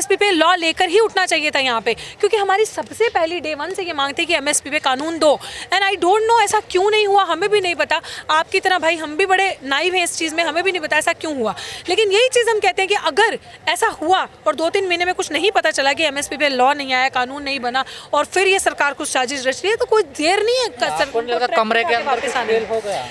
MSP पे law लेकर ही उठना चाहिए था यहाँ पे, क्योंकि हमारी सबसे पहली डे वन से ये मांग थी कि एमएसपी पे कानून दो। एंड आई डोंट नो ऐसा क्यों नहीं हुआ, हमें भी नहीं पता। आपकी तरह भाई हम भी बड़े नाइव हैं इस चीज़ में, हमें भी नहीं पता ऐसा क्यों हुआ। लेकिन यही चीज़ हम कहते हैं कि अगर ऐसा हुआ और 2-3 महीने में कुछ नहीं पता चला कि एमएसपी पे लॉ नहीं आया, कानून नहीं बना, और फिर ये सरकार कुछ साजिश रच रही है, तो कोई देर नहीं है। कमरे के अंदर फेल हो गया,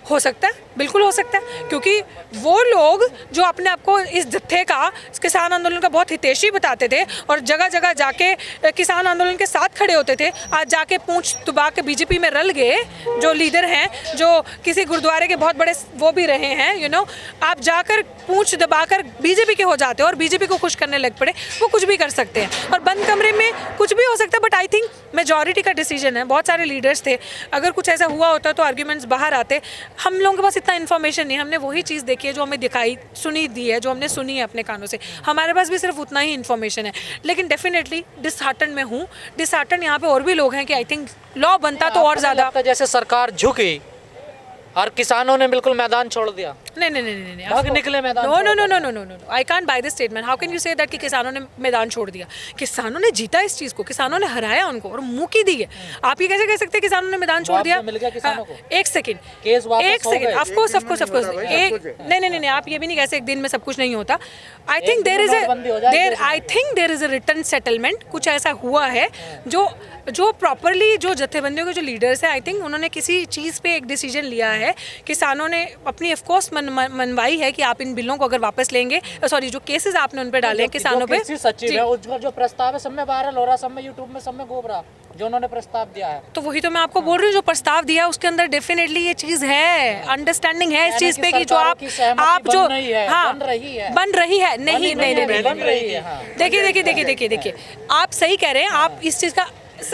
हो सकता है, बिल्कुल हो सकता है, क्योंकि वो लोग जो अपने आप को इस जत्थे का, इस किसान आंदोलन का बहुत हितैषी बताते थे और जगह जगह जाके किसान आंदोलन के साथ खड़े होते थे, आज जाके पूंछ दबा के बीजेपी में रल गए। जो लीडर हैं, जो किसी गुरुद्वारे के बहुत बड़े वो भी रहे हैं, यू नो, आप जाकर पूंछ दबाकर बीजेपी के हो जाते हो और बीजेपी को खुश करने लग पड़े। वो कुछ भी कर सकते हैं और बंद कमरे में कुछ भी हो सकता है, बट आई थिंक मेजॉरिटी का डिसीजन है। बहुत सारे लीडर्स थे, अगर कुछ ऐसा हुआ होता तो आर्ग्यूमेंट्स बाहर आते। हम लोगों के पास इतना इन्फॉर्मेशन नहीं, हमने वही चीज़ देखी है जो हमें दिखाई सुनी दी है, जो हमने सुनी है अपने कानों से, हमारे पास भी सिर्फ उतना ही इन्फॉर्मेशन है। लेकिन डेफिनेटली डिसहार्टन में हूँ, डिसहार्टन यहाँ पे और भी लोग हैं कि आई थिंक लॉ बनता तो और ज़्यादा। जैसे सरकार झुकी और किसानों ने बिल्कुल मैदान छोड़ दिया। नहीं भाग निकले मैदान। No, I can't buy this statement. How can you say that कि किसानों ने मैदान छोड़ दिया? किसानों ने जीता इस चीज़ को, किसानों ने हराया उनको और मुंह की दी है। आप ये कैसे कह सकते हैं किसानों ने मैदान छोड़ दिया? मिल गया किसानों को। एक सेकंड, ऑफ कोर्स नहीं, आप ये भी नहीं कह सकते एक दिन में सब कुछ नहीं होता। I think there is a return settlement. कुछ ऐसा हुआ है जो प्रॉपरली, जो जत्थेबंदियों के जो लीडर्स हैं, आई थिंक उन्होंने किसी चीज़ पे एक डिसीजन लिया है। किसानों ने अपनी ऑफकोर्स मनवाई है कि आप इन बिलों को अगर वापस लेंगे, सॉरी जो केसेस आपने उन पे डाले हैं किसानों पे, सचिव है, उसका जो प्रस्ताव है सब में वायरल हो रहा, सब में यूट्यूब में सब में घूम रहा, जो उन्होंने प्रस्ताव दिया है। तो वही तो मैं आपको बोल रही हूँ, जो प्रस्ताव दिया उसके अंदर डेफिनेटली ये चीज़ है, अंडरस्टैंडिंग है इस चीज़ पे कि जो आप जो बन रही है नहीं, देखिए आप सही कह रहे हैं। आप इस चीज़ का,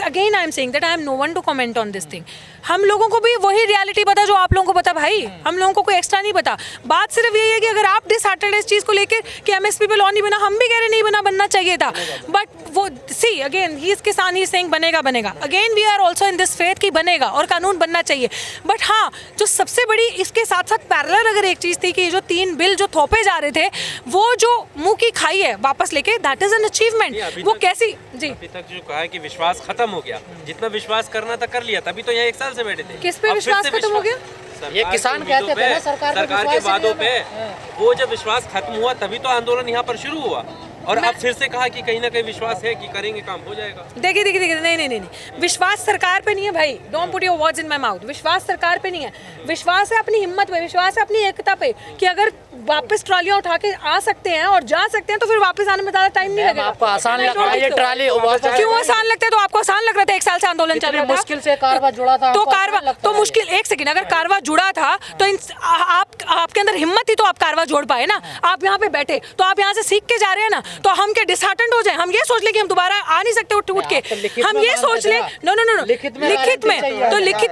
again I am saying that I am no one to comment on this thing. हम लोगों को भी वही रियलिटी पता जो आप लोगों को पता भाई, हम लोगों को कोई एक्स्ट्रा नहीं पता। बात सिर्फ यही है कि अगर आप डिसहार्टेड इस चीज़ को लेकर कि एमएसपी पे लॉ नहीं बना, हम भी कह रहे नहीं बनना चाहिए था, बट वो सी अगेन ही इज किसान, ही सेइंग बनेगा। Again we are also in this faith कि बनेगा और कानून बनना चाहिए। बट हाँ, जो सबसे बड़ी इसके साथ साथ पैरेलल अगर एक चीज़ थी कि जो 3 बिल जो थोपे जा रहे थे, वो जो मुंह की खाई है वापस लेके, दैट इज एन अचीवमेंट। वो कैसी जी अभी तक जो कहा है कि विश्वास खत्म हो गया, जितना विश्वास करना था कर लिया, तभी तो यहाँ 1 साल से बैठे थे। किस पे विश्वास खत्म हो गया? ये किसान कहते थे ना सरकार के वादों पे। वो जब विश्वास खत्म हुआ तभी तो आंदोलन यहाँ पर शुरू हुआ, और अब फिर से कहा कि कहीं ना कहीं विश्वास है कि करेंगे, काम हो जाएगा। देखिए नहीं, विश्वास सरकार पे नहीं है भाई। Don't put your words in my mouth. विश्वास सरकार पे नहीं है, विश्वास है अपनी हिम्मत पे, विश्वास है अपनी एकता पे कि अगर वापस ट्रॉलियां उठा के आ सकते हैं और जा सकते हैं तो फिर वापस आने में ज़्यादा टाइम नहीं लगेगा। आपको आसान लग रहा है ये ट्रॉली? क्यों आसान लगता है? तो आपको आसान लग रहा था 1 साल से आंदोलन चल रहा था, मुश्किल से कारवा जुड़ा था, तो कारवा तो मुश्किल। एक सेकंड, अगर कारवा जुड़ा था तो आपके अंदर हिम्मत थी तो आप कारवा जोड़ पाए ना। आप यहाँ पे बैठे तो आप यहाँ से सीख के जा रहे हैं ना, तो हम क्या डिसहार्टेंड हो जाए? हम ये सोच ले कि हम दोबारा आ नहीं सकते उठ के, हम ये सोच ले नो, लिखित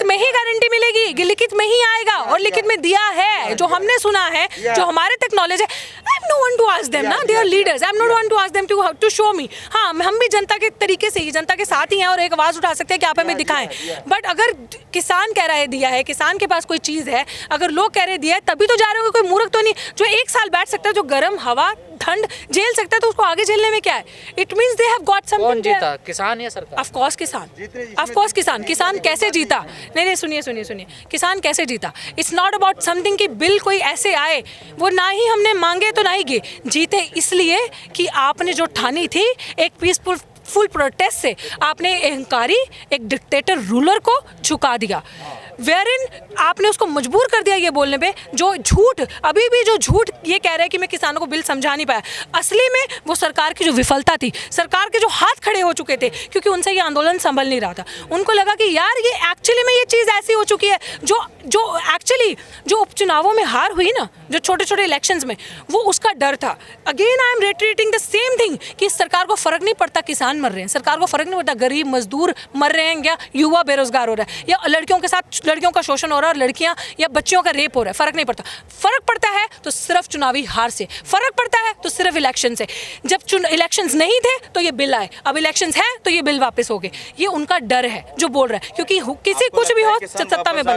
में ही गारंटी मिलेगी, लिखित में ही आएगा और लिखित में दिया है, जो हमने सुना है, जो हमारे तक नॉलेज है। I am no one to ask them ना, they are leaders, I am not one to ask them to show me. हाँ, हम भी जनता के तरीके से ही, जनता के साथ ही हैं और एक आवाज उठा सकते हैं कि आप हमें दिखाएं। बट अगर किसान कह रहा है दिया है, किसान के पास कोई चीज है, अगर लोग कह रहे दिया है, तभी तो जा रहे हो। कोई मूर्ख तो नहीं जो 1 साल बैठ सकता है, जो गर्म हवा ठंड झेल सकता है, तो उसको आगे झेलने में क्या है? It means they have got something. कौन जीता, किसान या सरकार? ऑफ कोर्स किसान। किसान कैसे जीता? नहीं, सुनिए, किसान कैसे जीता? इट्स नॉट अबाउट समथिंग कि बिल कोई ऐसे आए, वो ना ही हमने मांगे तो ना ही गए। जीते इसलिए कि आपने जो ठानी थी एक पीसफुल प्रोटेस्ट से, आपने अहंकारी एक डिक्टेटर रूलर को झुका दिया, वेयरइन आपने उसको मजबूर कर दिया ये बोलने पे, जो झूठ अभी भी जो झूठ ये कह रहे हैं कि मैं किसानों को बिल समझा नहीं पाया, असली में वो सरकार की जो विफलता थी, सरकार के जो हाथ खड़े हो चुके थे, क्योंकि उनसे ये आंदोलन संभल नहीं रहा था। उनको लगा कि यार ये एक्चुअली में ये चीज़ ऐसी हो चुकी है, जो एक्चुअली जो उपचुनावों में हार हुई ना, जो छोटे छोटे इलेक्शंस में, वो उसका डर था। Again I M retreating the same thing कि सरकार को फर्क नहीं पड़ता किसान मर रहे हैं, सरकार को फर्क नहीं पड़ता गरीब मजदूर मर रहे हैं, या युवा बेरोजगार हो रहा है, या लड़कियों के साथ लड़कियों का शोषण हो रहा है और लड़कियां या बच्चियों का रेप हो रहा है, फर्क नहीं पड़ता। फर्क पड़ता है तो सिर्फ चुनावी हार से, फर्क पड़ता है तो सिर्फ इलेक्शन से। जब इलेक्शंस नहीं थे तो ये बिल आए, अब इलेक्शंस हैं तो ये बिल वापस हो गए। ये उनका डर है जो बोल रहा है, क्योंकि किसी कुछ भी हो सत्ता में बना।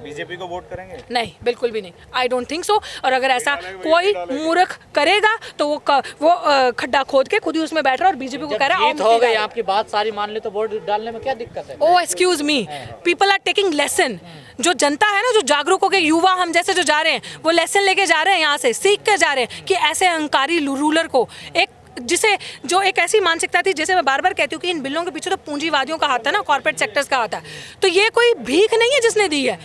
बीजेपी को वोट करेंगे? नहीं, बिल्कुल भी नहीं, आई डोंट थिंक सो। और अगर ऐसा कोई मूर्ख करेगा तो वो खड्डा खोद के खुद ही उसमें बैठ रहा है और बीजेपी को कह रहा है जीत हो गई, आपकी बात सारी मान ले तो वोट डालने में क्या दिक्कत है? Oh excuse me, people are taking lesson. जो जनता है ना, जो जागरूक हो गए, युवा हम जैसे जो जा रहे हैं, वो लेसन लेके जा रहे हैं, यहाँ से सीख के जा रहे हैं कि ऐसे अहंकारी रूलर को, एक जिसे जो एक ऐसी मानसिकता थी, जैसे मैं बार बार कहती हूँ कि इन बिलों के पीछे तो पूंजीवादियों का हाथ है ना, कॉर्पोरेट सेक्टर्स का हाथ है। तो ये कोई भीख नहीं है जिसने दी है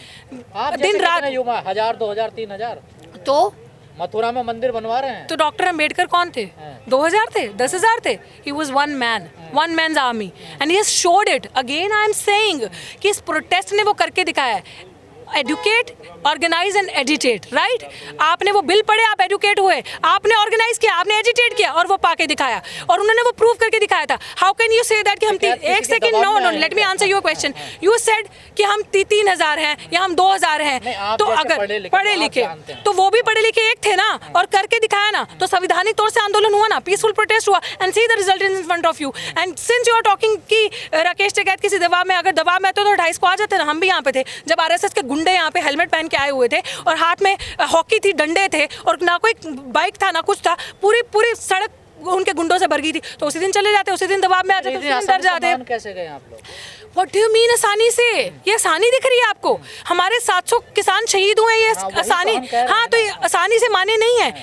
दिन रात। युवा 1000, 2000, 3000 तो मथुरा में मंदिर बनवा रहे हैं। तो डॉक्टर अंबेडकर कौन थे? 2000 थे, 10,000 थे? He was one man army and he has showed it. Again I am saying कि इस प्रोटेस्ट ने वो करके दिखाया है, educate, organise and agitate, right? आपने वो बिल पढ़े, आप एडुकेट हुए, आपने ऑर्गेनाइज किया, आपने एजिटेट किया और वो पाके दिखाया, और उन्होंने वो प्रूव करके दिखाया था। How can you say that कि हम एक second, no, let me answer your question. You said कि हम 3000 हैं या हम 2000 हैं, तो अगर पढ़े लिखे तो वो भी पढ़े लिखे एक थे ना, और करके दिखाया ना, तो संवैधानिक तौर से आंदोलन हुआ ना, पीसफुल प्रोटेस्ट हुआ, and see the result in front of you. And since you are talking कि राकेश टिकैत किसी दबाव में, अगर दबाव में तो 2:30 को आ जाते ना, हम भी यहाँ पे थे जब आरएसएस के गुंडे यहाँ पे हेलमेट पहन के आए हुए थे और हाथ में हॉकी थी, डंडे थे, और ना कोई बाइक था ना कुछ था, पूरी सड़क उनके गुंडों से भर गई थी, तो उसी दिन चले जाते, उसी दिन दबाव में आ जाते, उसी दिन डर जाते। कैसे गए आप लोग? What do you mean आसानी से? ये आसानी दिख रही है आपको? हमारे 700 किसान शहीद हुए, ये आसानी? हाँ, तो ये आसानी से माने नहीं है।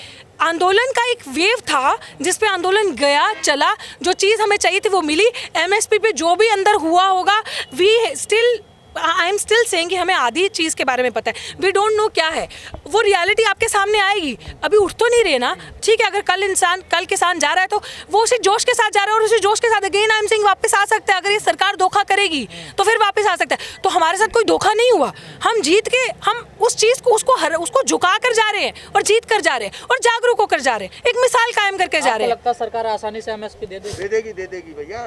आंदोलन का एक वेव था जिस पे आंदोलन गया, चला, जो चीज़ हमें चाहिए थी वो मिली। एमएसपी पे जो भी अंदर हुआ होगा, we still, I am still saying कि हमें आधी चीज़ के बारे में पता है, वी डोंट नो क्या है। वो रियलिटी आपके सामने आएगी, अभी उठ तो नहीं रहे ना, ठीक है? अगर कल किसान जा रहा है तो वो उसी जोश के साथ जा रहा है, और उसी जोश के साथ अगेन आई एम सेइंग वापस आ सकता है। अगर ये सरकार धोखा करेगी तो फिर वापस आ सकता है। तो हमारे साथ कोई धोखा नहीं हुआ, हम जीत के, हम उस चीज़ को उसको झुका कर जा रहे हैं और जीत कर जा रहे हैं और जागरूक होकर जा रहे हैं, एक मिसाल कायम करके जा रहे हैं। लगता है सरकार आसानी से एमएसपी दे देगी भैया?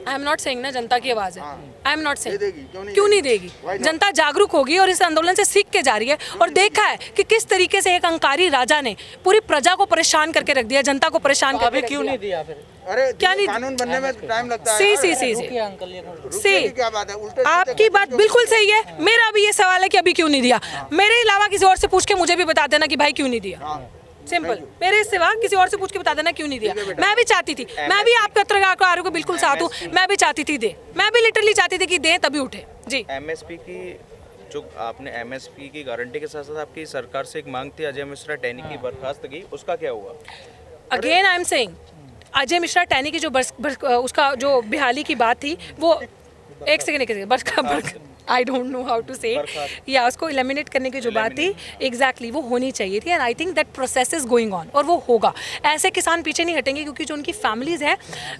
आई एम नॉट सेइंग ना, जनता की आवाज़ है, आई एम नॉट सेइंग क्यों नहीं देगी। जनता जागरूक होगी और इस आंदोलन से सीख के जा रही है, और देखा है कि किस तरीके से एक अंकारी राजा ने पूरी प्रजा को परेशान करके रख दिया, जनता को परेशान करके रख क्यों दिया। नहीं दिया फिर? अरे क्या नहीं, कानून बनने में टाइम लगता है। क्या बात है? उल्टे आपकी बात बिल्कुल सही है, मेरा भी ये सवाल है कि अभी क्यों नहीं दिया। मेरे अलावा किसी और से पूछ के मुझे भी बता देना कि भाई क्यों नहीं दिया, सिंपल। मेरे सिवा किसी और से पूछ के बता देना क्यों नहीं दिया। मैं भी चाहती थी, मैं भी आपके पत्रकारों को बिल्कुल साथ हूँ, मैं भी चाहती थी दे, मैं भी लिटरली चाहती थी कि दे तभी उठे जी। एमएसपी की जो आपने एमएसपी की गारंटी के साथ साथ आपकी सरकार से एक मांग थी अजय मिश्रा टैनी की बर्खास्तगी, उसका क्या हुआ? Again I am saying, Ajay Mishra Teni की जो उसका जो बेहाली की बात थी, वो एक second I don't know how to say, या उसको एलिमिनेट करने की जो बात थी, एग्जैक्टली वो होनी चाहिए थी, and I think that process is going on, और वो होगा। ऐसे किसान पीछे नहीं हटेंगे, क्योंकि जो उनकी फैमिलीज हैं,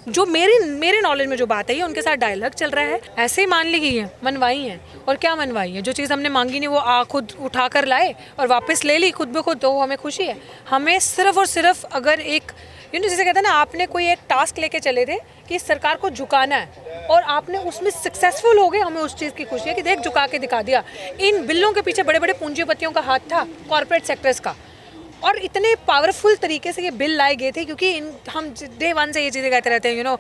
जो मेरे नॉलेज में जो बात है, उनके साथ डायलॉग चल रहा है, ऐसे ही मान ली गई है, मनवाई है। और क्या मनवाई है? जो चीज़ हमने मांगी नहीं वो खुद उठा कर लाए और वापस ले ली खुद ब खुद, तो हमें खुशी है। हमें सिर्फ और सिर्फ अगर एक जैसे कहते हैं ना, आपने कोई एक टास्क लेके चले थे कि सरकार को झुकाना है और आपने उसमें सक्सेसफुल हो गए, हमें उस चीज़ की खुशी है कि देख झुका के दिखा दिया। इन बिलों के पीछे बड़े बड़े पूंजीपतियों का हाथ था, कॉर्पोरेट सेक्टर्स का, और इतने पावरफुल तरीके से ये बिल लाए गए थे, क्योंकि हम डे वन से ये चीज़ें कहते रहते हैं,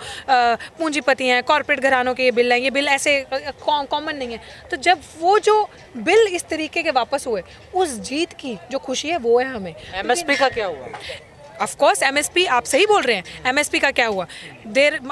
पूंजीपति हैं, कॉर्पोरेट घरानों के ये बिल हैं, ये बिल ऐसे कॉमन नहीं है। तो जब वो जो बिल इस तरीके के वापस हुए, उस जीत की जो खुशी है वो है हमें। एमएसपी का क्या हुआ? ऑफ कोर्स एमएसपी, आप सही बोल रहे हैं, एमएसपी का क्या हुआ?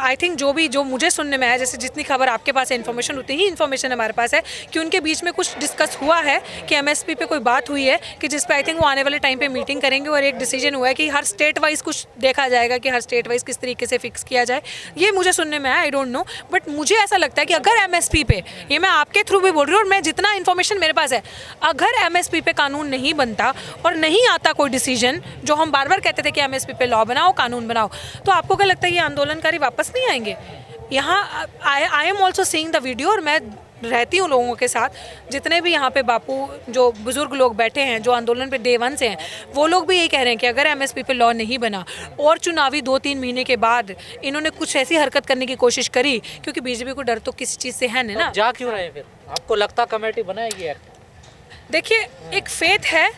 आई थिंक जो मुझे सुनने में आया, जैसे जितनी खबर आपके पास है इन्फॉर्मेशन, उतनी ही इन्फॉर्मेशन हमारे पास है कि उनके बीच में कुछ डिस्कस हुआ है कि एमएसपी पे कोई बात हुई है कि जिस पे आई थिंक वो आने वाले टाइम पे मीटिंग करेंगे, और एक डिसीजन हुआ है कि हर स्टेट वाइज कुछ देखा जाएगा कि हर स्टेट वाइज किस तरीके से फिक्स किया जाए। ये मुझे सुनने में आया, आई डोंट नो, बट मुझे ऐसा लगता है कि अगर एमएसपी पे, ये मैं आपके थ्रू भी बोल रही हूँ और मैं जितना इन्फॉर्मेशन मेरे पास है, अगर एमएसपी पे कानून नहीं बनता और नहीं आता कोई डिसीजन, जो हम बार बार कहते थे कि एमएसपी पे लॉ बनाओ, कानून बनाओ, तो आपको क्या लगता है ये आंदोलनकारी वापस नहीं आएंगे? यहाँ I am also seeing the video, और मैं रहती हूँ लोगों के साथ, जितने भी यहाँ पे बापू जो बुजुर्ग लोग बैठे हैं, जो आंदोलन पे डे वन से हैं, वो लोग भी यही कह रहे हैं कि अगर एमएसपी पे लॉ नहीं बना और चुनावी 2-3 महीने के बाद इन्होंने कुछ ऐसी हरकत करने की कोशिश करी, क्योंकि बीजेपी को डर तो किसी चीज़ से है नहीं ना। जा क्यों रहे फिर? आपको लगता कमेटी बनाएगी एक्ट? देखिए, एक फेथ है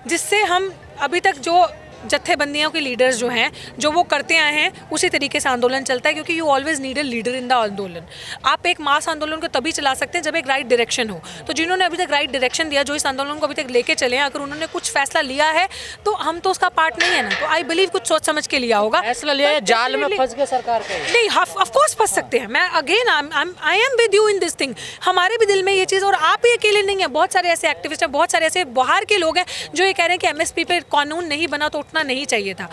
जिससे हम अभी तक जो जत्थेबंदियों के लीडर्स जो हैं, जो वो करते आए हैं, उसी तरीके से आंदोलन चलता है, क्योंकि you always need a leader in the आंदोलन। आप एक मास आंदोलन को तभी चला सकते हैं जब एक राइट डायरेक्शन हो। तो जिन्होंने अभी तक राइट डायरेक्शन दिया, जो इस आंदोलन को अभी तक लेके चले हैं, अगर उन्होंने कुछ फैसला लिया है तो हम तो उसका पार्ट नहीं है ना। तो आई बिलीव कुछ सोच समझ के लिया होगा। फैसला लिया है, जाल में फंस गए सरकार के। नहीं, ऑफ कोर्स फंस सकते हैं। मैं again I am with you in this thing. हमारे भी दिल में ये चीज़, और आप ही अकेले नहीं है, बहुत सारे ऐसे एक्टिविस्ट हैं, बहुत सारे ऐसे बाहर के लोग हैं जो ये कह रहे हैं कि एमएसपी पे कानून नहीं बना तो उठना नहीं चाहिए था।